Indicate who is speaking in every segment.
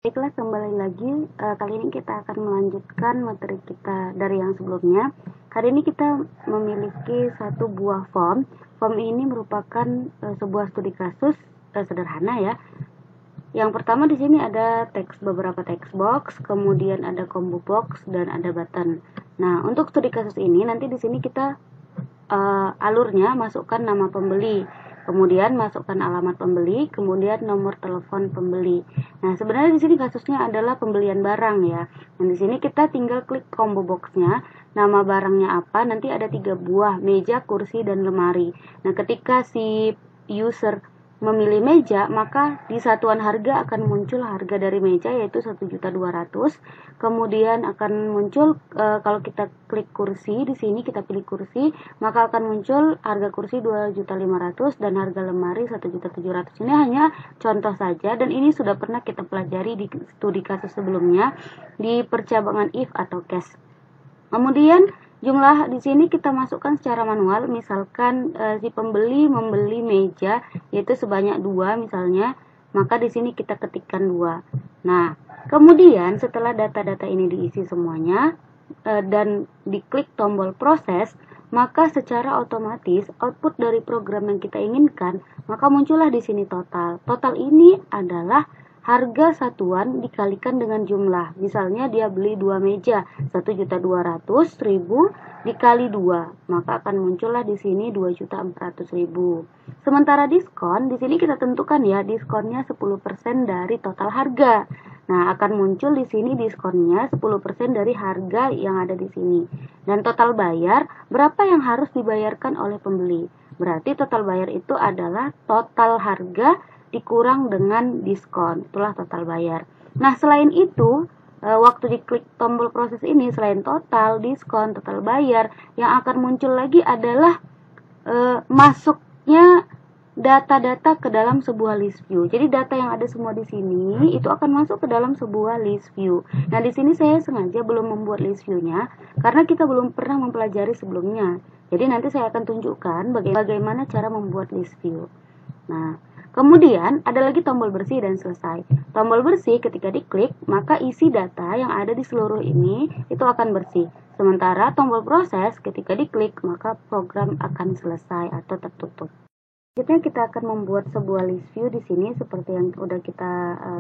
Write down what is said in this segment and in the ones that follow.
Speaker 1: Baiklah, kembali lagi. Kali ini kita akan melanjutkan materi kita dari yang sebelumnya. Hari ini kita memiliki satu buah form. Form ini merupakan sebuah studi kasus sederhana ya. Yang pertama di sini ada beberapa text box, kemudian ada combo box dan ada button. Nah, untuk studi kasus ini nanti di sini kita alurnya masukkan nama pembeli, kemudian masukkan alamat pembeli, kemudian nomor telepon pembeli. Nah, sebenarnya di sini kasusnya adalah pembelian barang ya. Dan di sini kita tinggal klik combo boxnya, nama barangnya apa, nanti ada 3 buah, meja, kursi, dan lemari. Nah, ketika si user memilih meja, maka di satuan harga akan muncul harga dari meja yaitu 1.200.000. Kemudian akan muncul kalau kita klik kursi, di sini kita pilih kursi, maka akan muncul harga kursi 2.500.000 dan harga lemari 1.700.000. Ini hanya contoh saja dan ini sudah pernah kita pelajari di studi kasus sebelumnya di percabangan if atau case. Kemudian jumlah di sini kita masukkan secara manual, misalkan si pembeli membeli meja yaitu sebanyak 2 misalnya, maka di sini kita ketikkan 2. Nah, kemudian setelah data-data ini diisi semuanya dan diklik tombol proses, maka secara otomatis output dari program yang kita inginkan, maka muncullah di sini total. Total ini adalah harga satuan dikalikan dengan jumlah. Misalnya dia beli 2 meja, 1.200.000 dikali 2, maka akan muncullah di sini 2.400.000. Sementara diskon, di sini kita tentukan ya, diskonnya 10% dari total harga. Nah, akan muncul di sini diskonnya 10% dari harga yang ada di sini. Dan total bayar, berapa yang harus dibayarkan oleh pembeli? Berarti total bayar itu adalah total harga dikurang dengan diskon, itulah total bayar. Nah, selain itu, waktu diklik tombol proses ini, selain total, diskon, total bayar, yang akan muncul lagi adalah masuknya data-data ke dalam sebuah list view. Jadi data yang ada semua di sini itu akan masuk ke dalam sebuah list view. Nah, di sini saya sengaja belum membuat list view-nya karena kita belum pernah mempelajari sebelumnya. Jadi nanti saya akan tunjukkan bagaimana cara membuat list view. Nah, kemudian ada lagi tombol bersih dan selesai. Tombol bersih ketika diklik, maka isi data yang ada di seluruh ini itu akan bersih. Sementara tombol proses ketika diklik, maka program akan selesai atau tertutup. Selanjutnya kita akan membuat sebuah list view di sini seperti yang sudah kita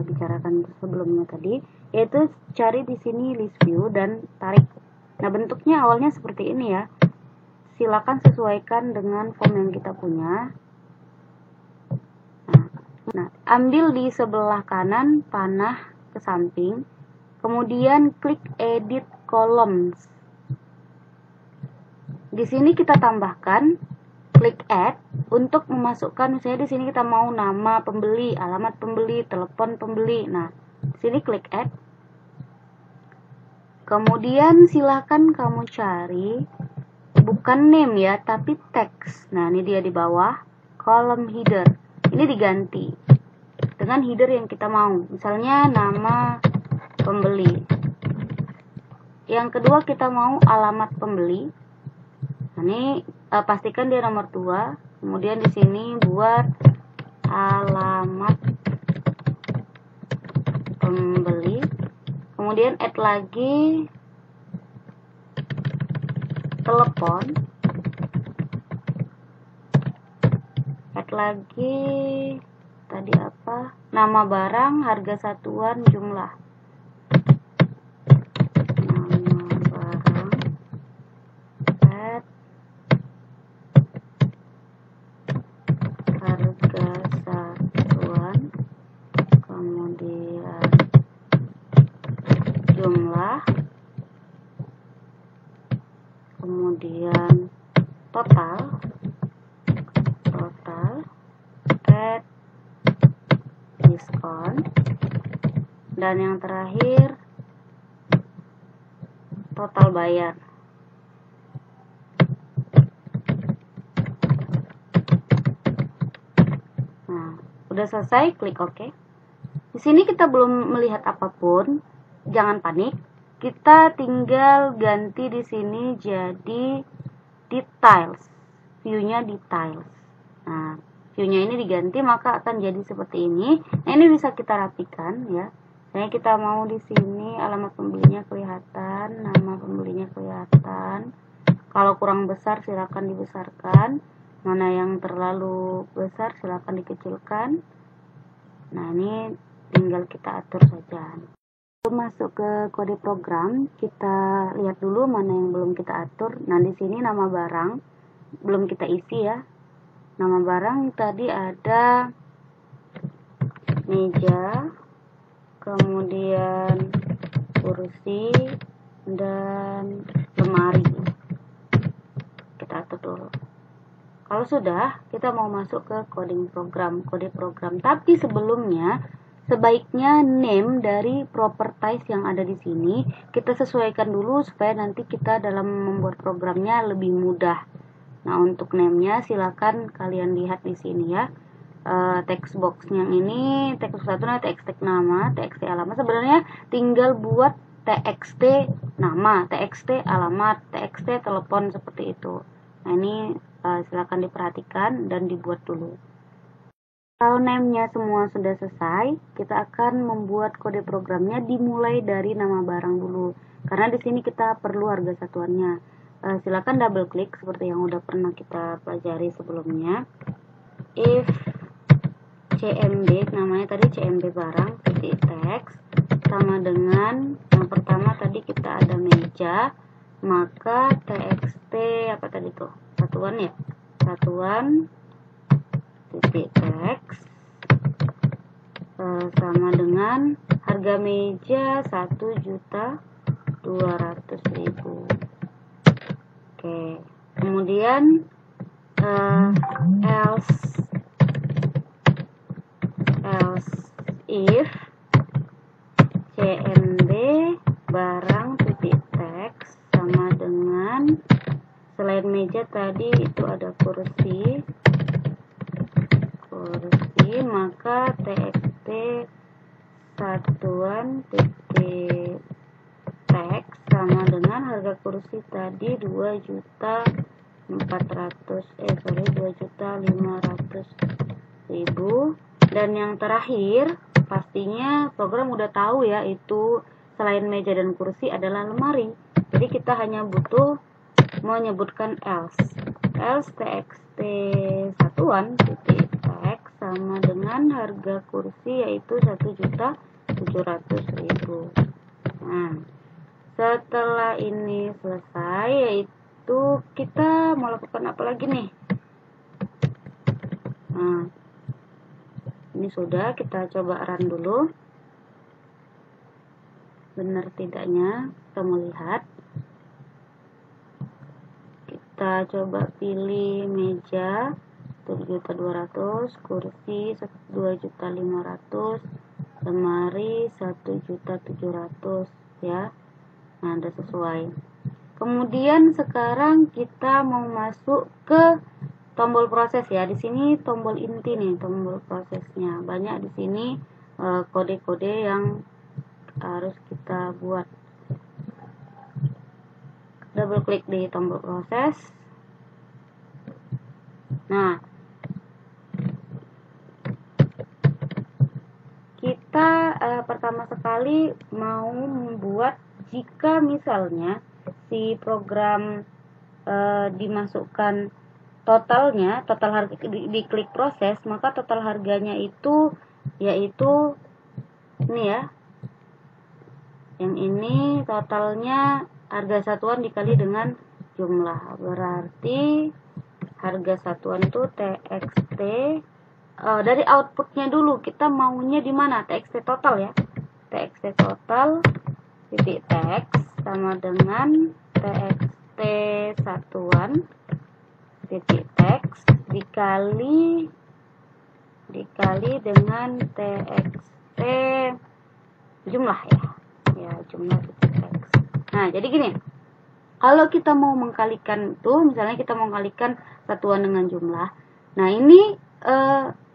Speaker 1: bicarakan sebelumnya tadi, yaitu cari di sini list view dan tarik. Nah, bentuknya awalnya seperti ini ya. Silakan sesuaikan dengan form yang kita punya. Nah, ambil di sebelah kanan panah ke samping, kemudian klik edit columns. Di sini kita tambahkan klik add untuk memasukkan, misalnya di sini kita mau nama pembeli, alamat pembeli, telepon pembeli. Nah, di sini klik add. Kemudian silahkan kamu cari bukan name ya, tapi text. Nah, ini dia di bawah, column header. Ini diganti dengan header yang kita mau, misalnya nama pembeli. Yang kedua kita mau alamat pembeli. Nah, ini pastikan dia nomor 2. Kemudian di sini buat alamat pembeli. Kemudian add lagi telepon. Add lagi tadi apa? Nama barang, harga satuan, jumlah. Nama barang, add harga satuan, kemudian jumlah, kemudian total, add diskon, dan yang terakhir total bayar. Nah, udah selesai, klik OK. Di sini kita belum melihat apapun, jangan panik. Kita tinggal ganti di sini jadi details, view-nya details. Nah, view-nya ini diganti maka akan jadi seperti ini. Nah, ini bisa kita rapikan ya. Misalnya kita mau di sini alamat pembelinya kelihatan, nama pembelinya kelihatan. Kalau kurang besar silakan dibesarkan, mana yang terlalu besar silakan dikecilkan. Nah, ini tinggal kita atur saja. Masuk ke kode program, kita lihat dulu mana yang belum kita atur. Nah, di sini nama barang belum kita isi ya. Nama barang tadi ada meja, kemudian kursi, dan lemari. Kita atur dulu. Kalau sudah, kita mau masuk ke kode program. Tapi sebelumnya, sebaiknya name dari properties yang ada di sini kita sesuaikan dulu supaya nanti kita dalam membuat programnya lebih mudah. Nah, untuk name-nya silakan kalian lihat di sini ya. Text box yang ini, text box satunya txt nama, txt alamat. Sebenarnya tinggal buat txt nama, txt alamat, txt telepon seperti itu. Nah, ini silakan diperhatikan dan dibuat dulu. Kalau name-nya semua sudah selesai, kita akan membuat kode programnya dimulai dari nama barang dulu. Karena di sini kita perlu harga satuannya. Silakan double klik seperti yang udah pernah kita pelajari sebelumnya. If CMB, namanya tadi CMB barang titik text sama dengan yang pertama tadi kita ada meja, maka txt apa tadi tuh, satuan ya, satuan titik text sama dengan harga meja 1.200.000. Oke, kemudian else if CMB barang titik text sama dengan selain meja tadi itu ada kursi, maka txt satuan titik text sama dengan harga kursi tadi 2.500.000. Dan yang terakhir pastinya program udah tahu ya, itu selain meja dan kursi adalah lemari. Jadi kita hanya butuh menyebutkan else txt satuan titik text sama dengan harga kursi yaitu 1.700.000. Nah, setelah ini selesai, yaitu kita mau lakukan apa lagi nih? Nah, ini sudah, kita coba run dulu. Benar tidaknya, kita melihat. Kita coba pilih meja 7.200.000, kursi 2.500.000, lemari 1.700.000 ya. Nah, ada sesuai. Kemudian sekarang kita mau masuk ke tombol proses ya. Di sini tombol inti nih, tombol prosesnya. Banyak di sini kode-kode yang harus kita buat. Double klik di tombol proses. Nah, kita pertama sekali mau membuat, jika misalnya si program dimasukkan totalnya, total harga di klik proses, maka total harganya itu yaitu ini ya. Yang ini totalnya harga satuan dikali dengan jumlah. Berarti harga satuan itu txt dari outputnya dulu, kita maunya di mana? Txt total ya. Txt total titik text sama dengan txt satuan titik text dikali dengan txt jumlah ya jumlah titik text. Nah, jadi gini, kalau kita mau mengkalikan tuh, misalnya kita mau mengkalikan satuan dengan jumlah, nah ini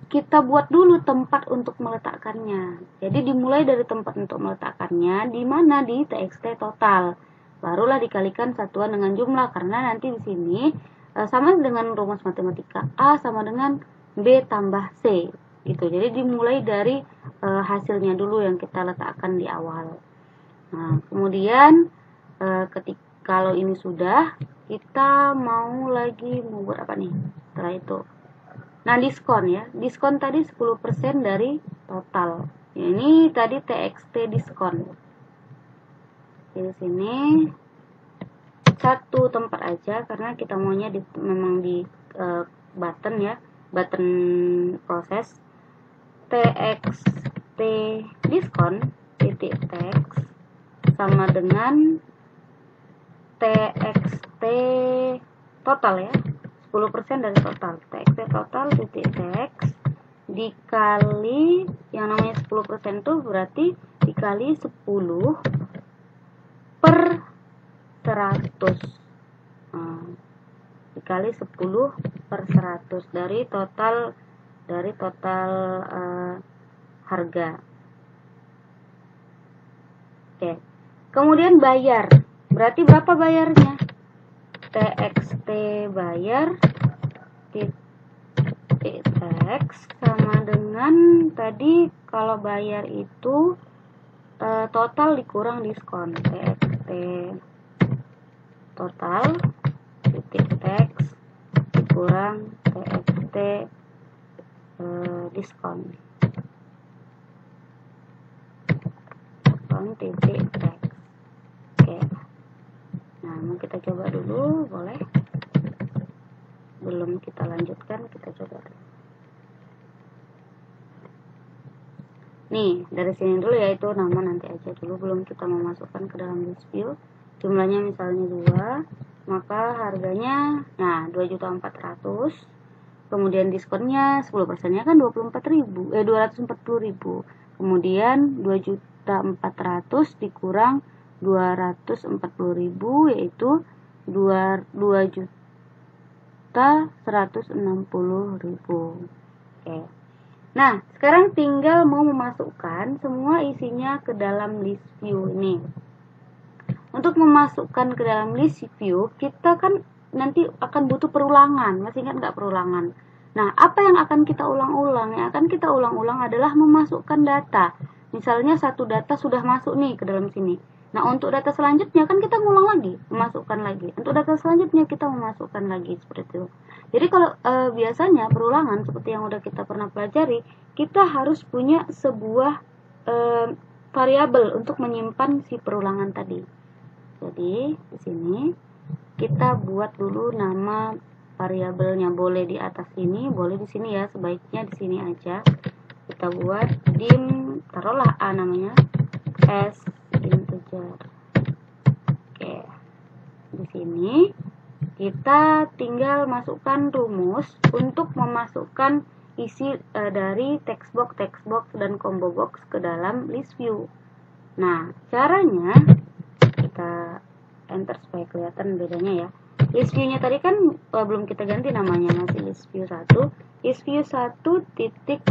Speaker 1: kita buat dulu tempat untuk meletakkannya. Jadi dimulai dari tempat untuk meletakkannya di mana, di txt total, barulah dikalikan satuan dengan jumlah, karena nanti di sini sama dengan rumus matematika A sama dengan B tambah C. gitu. Jadi dimulai dari hasilnya dulu yang kita letakkan di awal. Nah, kemudian kalau ini sudah, kita mau buat apa nih setelah itu. Nah, diskon ya. Diskon tadi 10% dari total. Ini tadi TXT diskon. Di sini satu tempat aja karena kita maunya memang di button ya, button proses. TXT diskon titik text sama dengan TXT total ya, 10% dari total. TXT total titik text dikali yang namanya 10% itu berarti dikali 10 per 100. Dikali 10 per 100 dari total harga. Oke. Kemudian bayar. Berarti berapa bayarnya? TXT bayar titik text sama dengan tadi kalau bayar itu total dikurang diskon. TXT total titik text dikurang TXT diskon titik text. Oke. Nah, mau kita coba dulu, boleh? Belum kita lanjutkan, kita coba dulu. Nih, dari sini dulu ya, itu nama nanti aja dulu, belum kita memasukkan ke dalam list view. Jumlahnya misalnya 2, maka harganya, nah 2.400.000. Kemudian diskonnya 10%-nya kan 240.000. Kemudian 2.400.000 dikurang 240.000 yaitu 2.160.000. Oke. Nah, sekarang tinggal mau memasukkan semua isinya ke dalam list view ini. Untuk memasukkan ke dalam list view, kita kan nanti akan butuh perulangan. Masih ingat nggak perulangan? Nah, apa yang akan kita ulang-ulang? Yang akan kita ulang-ulang adalah memasukkan data. Misalnya satu data sudah masuk nih ke dalam sini. Nah, untuk data selanjutnya kan kita ngulang lagi, memasukkan lagi. Untuk data selanjutnya kita memasukkan lagi seperti itu. Jadi kalau biasanya perulangan seperti yang udah kita pernah pelajari, kita harus punya sebuah variabel untuk menyimpan si perulangan tadi. Jadi di sini kita buat dulu nama variabelnya, boleh di atas sini, boleh di sini ya, sebaiknya di sini aja. Kita buat dim, taruhlah A namanya, as integer. Oke. Di sini kita tinggal masukkan rumus untuk memasukkan isi dari text box dan combo box ke dalam list view. Nah, caranya kita enter supaya kelihatan bedanya ya. List view-nya tadi kan belum kita ganti namanya, masih list view 1. List view 1 titik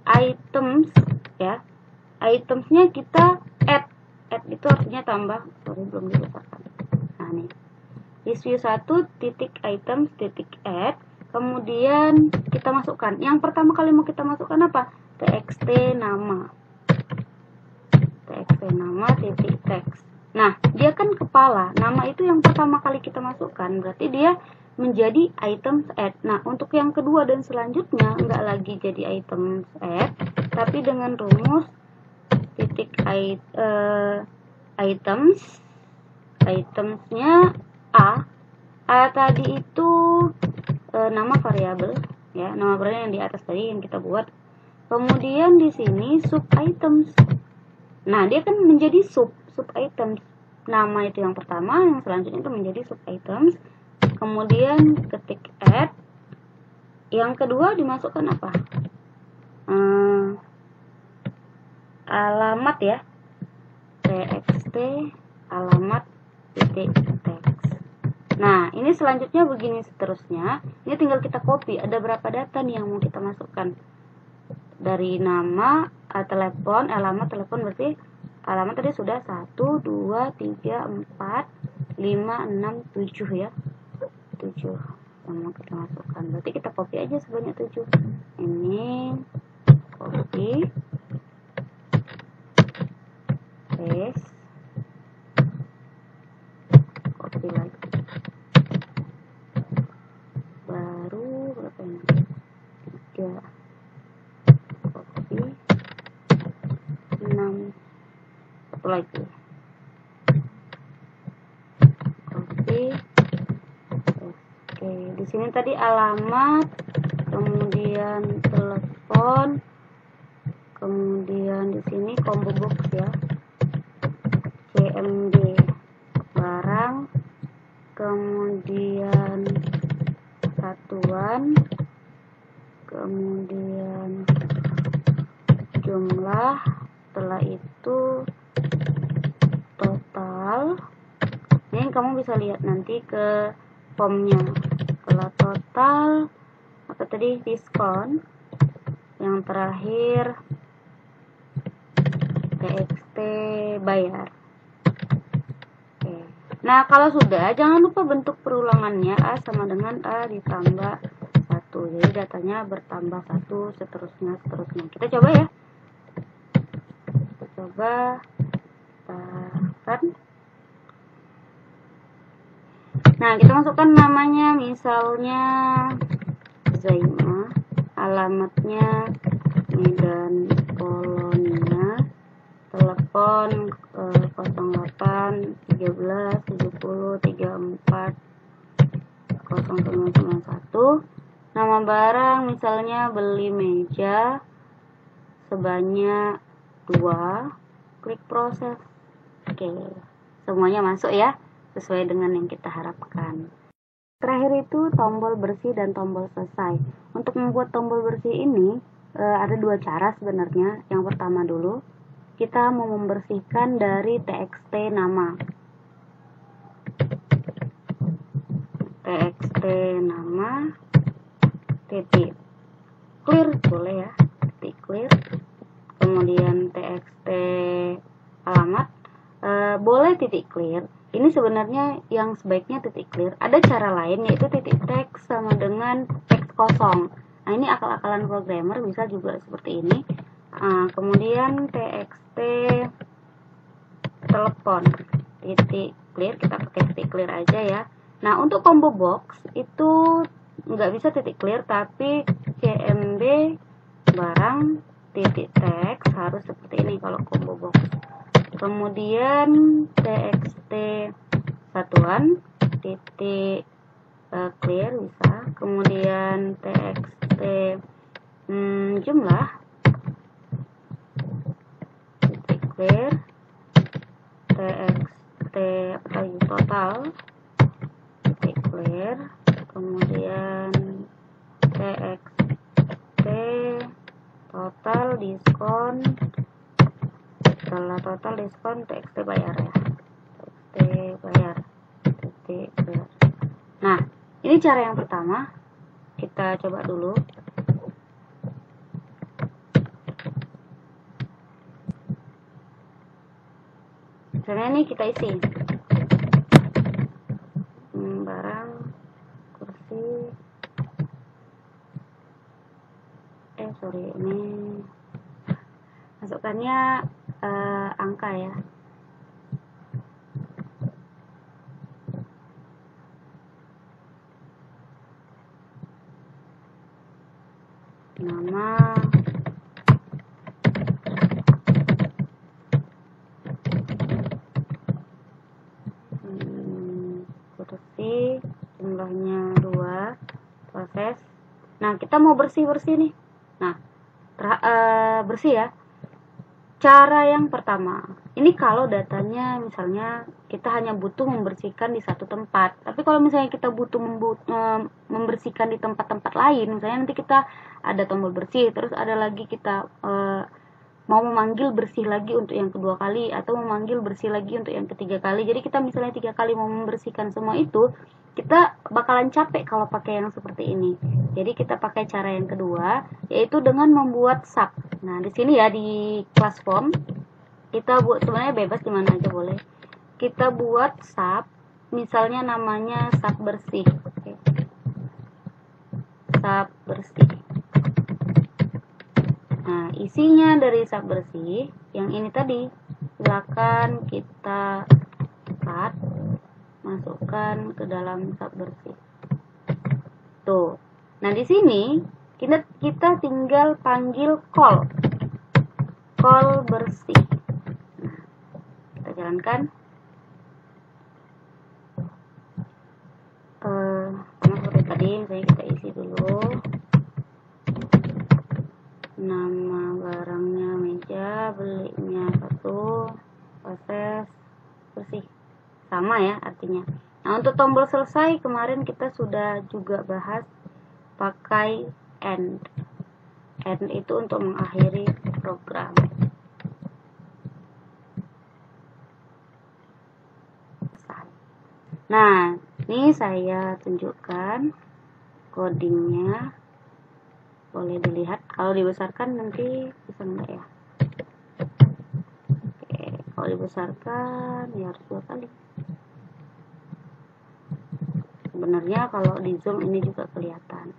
Speaker 1: items ya. Itemsnya kita add itu artinya tambah, sorry belum dilupakan. Nah nih, list view 1 titik items titik add, kemudian kita masukkan. Yang pertama kali mau kita masukkan apa? TXT nama titik text. Nah, dia kan kepala. Nama itu yang pertama kali kita masukkan, berarti dia menjadi items add. Nah, untuk yang kedua dan selanjutnya enggak lagi jadi items add, tapi dengan rumus titik itemsnya A tadi itu nama variabel ya, nama variabel yang di atas tadi yang kita buat. Kemudian di sini sub items. Nah, dia kan menjadi sub items. Nama itu yang pertama, yang selanjutnya itu menjadi sub items. Kemudian ketik add. Yang kedua dimasukkan apa? Alamat ya. TXT alamat titik text. Nah, ini selanjutnya begini seterusnya. Ini tinggal kita copy. Ada berapa data nih yang mau kita masukkan? Dari nama, telepon, alamat telepon, berarti alamat tadi sudah 1, 2, 3, 4, 5, 6, 7 ya. 7 yang mau kita masukkan. Berarti kita copy aja sebanyak 7. Ini copy, paste, copy lagi, baru berapa ini, 3, copy, 6, satu lagi, copy. Oke, di sini tadi alamat, kemudian telepon, kemudian di sini combo box ya, CMD barang, kemudian satuan, kemudian jumlah, setelah itu total. Ini kamu bisa lihat nanti ke formnya. Setelah total, apa tadi, diskon, yang terakhir TXT bayar. Oke. Nah, kalau sudah, jangan lupa bentuk perulangannya A sama dengan A ditambah 1. Jadi datanya bertambah 1, seterusnya. Kita coba ya. Kita coba. Nah, kita masukkan namanya, misalnya Zaima, alamatnya Medan Polonia, telepon 08 13 70 34 0991. Nama barang misalnya beli meja sebanyak 2, klik proses. Oke, semuanya masuk ya, sesuai dengan yang kita harapkan. Terakhir itu tombol bersih dan tombol selesai. Untuk membuat tombol bersih ini ada 2 cara sebenarnya. Yang pertama dulu, kita mau membersihkan dari TXT nama. TXT nama, titik clear boleh ya, titik clear. Kemudian TXT alamat boleh titik clear. Ini sebenarnya yang sebaiknya titik clear. Ada cara lain, yaitu titik teks sama dengan teks kosong. Nah, ini akal-akalan programmer, bisa juga seperti ini. Kemudian TXT telepon, titik clear, kita pakai titik clear aja ya. Nah, untuk combo box itu nggak bisa titik clear, tapi CMD barang titik teks harus seperti ini kalau combo box. Kemudian TXT satuan titik clear bisa. Kemudian TXT jumlah titik clear. TXT apa lagi, total titik clear. Kemudian TXT total diskon. Setelah total diskon TXT bayar ya, TXT bayar, titik bayar. Nah, ini cara yang pertama. Kita coba dulu. Misalnya ini kita isi barang, kursi, ini masukkannya angka ya. Nama, kursi, jumlahnya 2, proses. Nah, kita mau bersih-bersih nih. Nah, bersih ya. Cara yang pertama, ini kalau datanya misalnya kita hanya butuh membersihkan di satu tempat. Tapi kalau misalnya kita butuh membersihkan di tempat-tempat lain, misalnya nanti kita ada tombol bersih, terus ada lagi kita mau memanggil bersih lagi untuk yang kedua kali, atau memanggil bersih lagi untuk yang ketiga kali. Jadi kita misalnya 3 kali mau membersihkan semua itu, kita bakalan capek kalau pakai yang seperti ini. Jadi kita pakai cara yang kedua, yaitu dengan membuat sub. Nah, di sini ya, di class form kita buat, sebenarnya bebas dimana aja boleh. Kita buat sub, misalnya namanya sub bersih. Oke. Sub bersih. Nah, isinya dari sub bersih yang ini tadi, silakan kita cut, masukkan ke dalam sub bersih. Tuh. Nah, di sini kita tinggal panggil call bersih. Nah, kita jalankan. Sama seperti tadi, misalnya kita isi dulu nama barangnya meja, belinya 1, proses bersih, sama ya artinya. Nah, untuk tombol selesai kemarin kita sudah juga bahas pakai end itu untuk mengakhiri program. Nah, ini saya tunjukkan codingnya, boleh dilihat. Kalau dibesarkan nanti bisa enggak ya? Oke, kalau dibesarkan ya harus 2 kali. Sebenarnya kalau di zoom ini juga kelihatan.